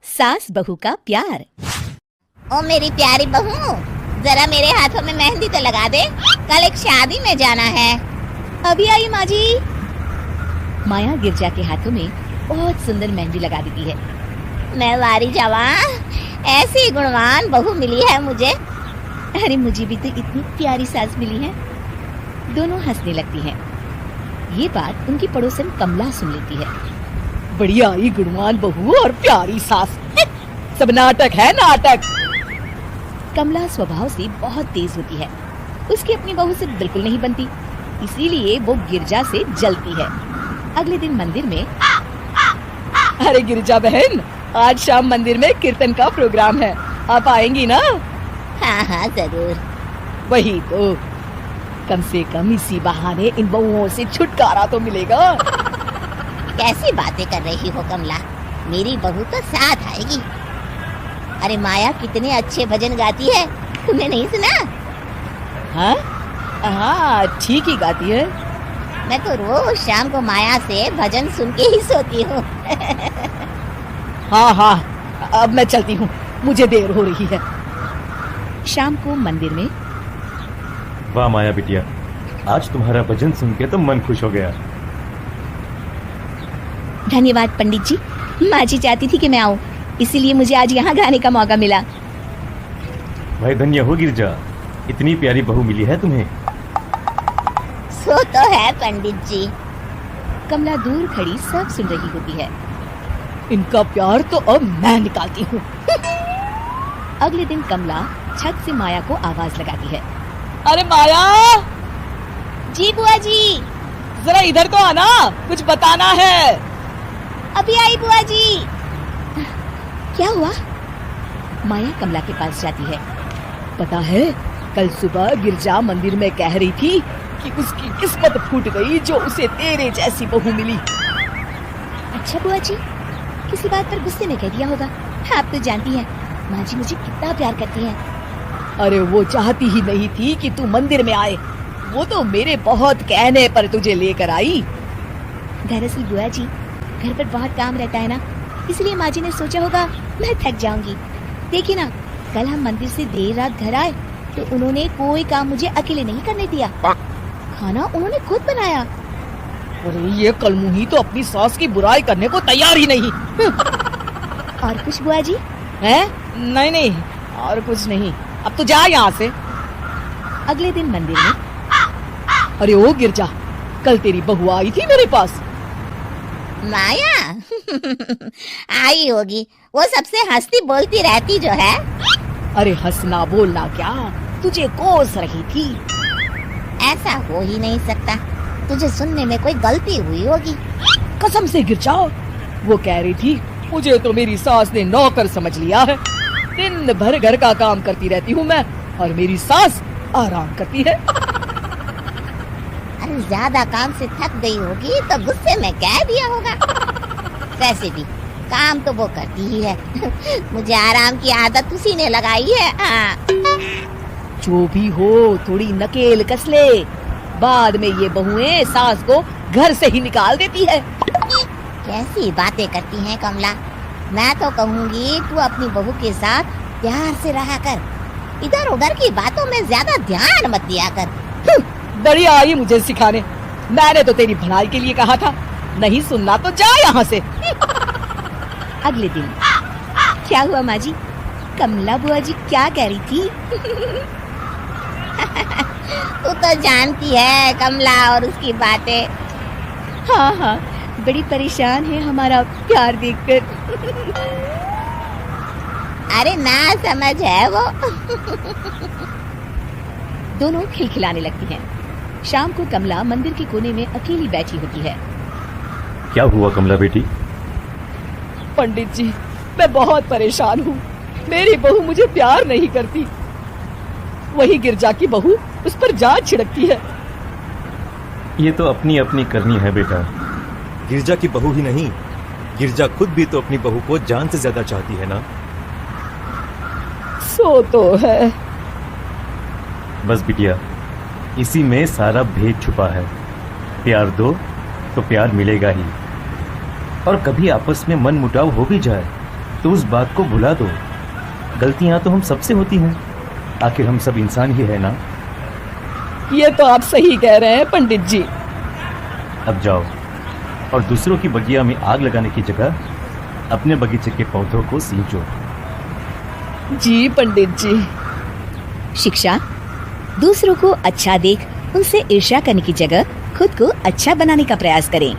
सास बहू का प्यार। ओ मेरी प्यारी बहू, जरा मेरे हाथों में मेहंदी तो लगा दे, कल एक शादी में जाना है। अभी आई माँ जी। माया गिरजा के हाथों में बहुत सुंदर मेहंदी लगा देती है। मैं वारी जावा, ऐसी गुणवान बहू मिली है मुझे। अरे मुझे भी तो इतनी प्यारी सास मिली है। दोनों हंसने लगती हैं। ये बात उनकी पड़ोसन कमला सुन लेती है। बढ़िया ही गुणवान बहू और प्यारी सास, सब नाटक है नाटक। कमला स्वभाव से बहुत तेज होती है, उसकी अपनी बहू से बिल्कुल नहीं बनती, इसीलिए वो गिरजा से जलती है। अगले दिन मंदिर में, अरे गिरजा बहन, आज शाम मंदिर में कीर्तन का प्रोग्राम है, आप आएंगी ना? हाँ हाँ जरूर। वही तो, कम से कम इसी बहाने इन बहुओं से छुटकारा तो मिलेगा। कैसी बातें कर रही हो कमला, मेरी बहू तो साथ आएगी। अरे माया कितने अच्छे भजन गाती है, तुमने नहीं सुना? हाँ हाँ, ठीक ही गाती है। मैं तो रोज शाम को माया से भजन सुन के ही सोती हूँ। हाँ हाँ, अब मैं चलती हूँ, मुझे देर हो रही है। शाम को मंदिर में, वाह माया बिटिया, आज तुम्हारा भजन सुन के तो मन खुश हो गया। धन्यवाद पंडित जी, माँ जी चाहती थी कि मैं आऊँ, इसीलिए मुझे आज यहाँ गाने का मौका मिला। भाई धन्य हो गिरजा, इतनी प्यारी बहू मिली है तुम्हें। सो तो है पंडित जी। कमला दूर खड़ी सब सुन रही होती है। इनका प्यार तो अब मैं निकालती हूँ। अगले दिन कमला छत से माया को आवाज लगाती है। अरे माया, जी बुआ जी। जरा इधर तो आना, कुछ बताना है। अभी आई बुआ जी। क्या हुआ? माया कमला के पास जाती है। पता है, कल सुबह गिरजा मंदिर में कह रही थी कि उसकी किस्मत फूट गई जो उसे तेरे जैसी बहू मिली। अच्छा बुआ जी, किसी बात पर गुस्से में कह दिया होगा। आप तो जानती हैं माँ जी मुझे कितना प्यार करती हैं। अरे वो चाहती ही नहीं थी कि तू मंदिर में आए, वो तो मेरे बहुत कहने पर तुझे लेकर आई। दरअसल बुआ जी, घर पर बहुत काम रहता है ना, इसलिए माँ जी ने सोचा होगा मैं थक जाऊंगी। देखिए ना, कल हम मंदिर से देर रात घर आए तो उन्होंने कोई काम मुझे अकेले नहीं करने दिया। खाना उन्होंने खुद बनाया। अरे ये कलमुही तो अपनी सास की बुराई करने को तैयार ही नहीं। और कुछ बुआ जी? है? नहीं नहीं, और कुछ नहीं, अब तो जा यहाँ से। अगले दिन मंदिर में, अरे ओ गिरजा, कल तेरी बहू आई थी मेरे पास। माया आई होगी, वो सबसे हंसती बोलती रहती जो है। अरे हंसना बोलना क्या, तुझे कोस रही थी। ऐसा हो ही नहीं सकता, तुझे सुनने में कोई गलती हुई होगी। कसम से गिरजा, वो कह रही थी मुझे तो मेरी सास ने नौकर समझ लिया है। दिन भर घर का काम करती रहती हूँ मैं, और मेरी सास आराम करती है। अरे ज्यादा काम से थक गई होगी तो गुस्से में कह दिया होगा। वैसे भी काम तो वो करती ही है। मुझे आराम की आदत उसी ने लगाई है। जो भी हो, थोड़ी नकेल कस ले, बाद में ये बहुएं सास को घर से ही निकाल देती है। कैसी बातें करती हैं कमला, मैं तो कहूँगी तू अपनी बहू के साथ प्यार से रहा कर, इधर उधर की बातों में ज्यादा ध्यान मत दिया कर। बढ़िया आई मुझे सिखाने, मैंने तो तेरी भलाई के लिए कहा था, नहीं सुनना तो जा यहाँ से। अगले दिन, क्या हुआ माँ जी? कमला बुआ जी क्या कह रही थी? तू तो जानती है कमला और उसकी बातें। हाँ हाँ, बड़ी परेशान है हमारा प्यार देखकर। अरे ना समझ है वो। दोनों खिलखिलाने लगती हैं। शाम को कमला मंदिर के कोने में अकेली बैठी होती है। क्या हुआ कमला बेटी? पंडित जी, मैं बहुत परेशान हूँ, मेरी बहू मुझे प्यार नहीं करती। वही गिरजा की बहू उस पर जान छिड़कती है। ये तो अपनी अपनी करनी है बेटा। गिरजा की बहू ही नहीं, गिरजा खुद भी तो अपनी बहू को जान से ज्यादा चाहती है ना। सो तो है। बस बिटिया, इसी में सारा भेद छुपा है। प्यार दो तो प्यार मिलेगा ही, और कभी आपस में मन मुटाव हो भी जाए तो उस बात को भुला दो। गलतियां तो हम सबसे होती हैं, आखिर हम सब इंसान ही है ना। ये तो आप सही कह रहे हैं पंडित जी। अब जाओ और दूसरों की बगिया में आग लगाने की जगह अपने बगीचे के पौधों को सींचो। जी पंडित जी। शिक्षा, दूसरों को अच्छा देख उनसे ईर्ष्या करने की जगह खुद को अच्छा बनाने का प्रयास करें।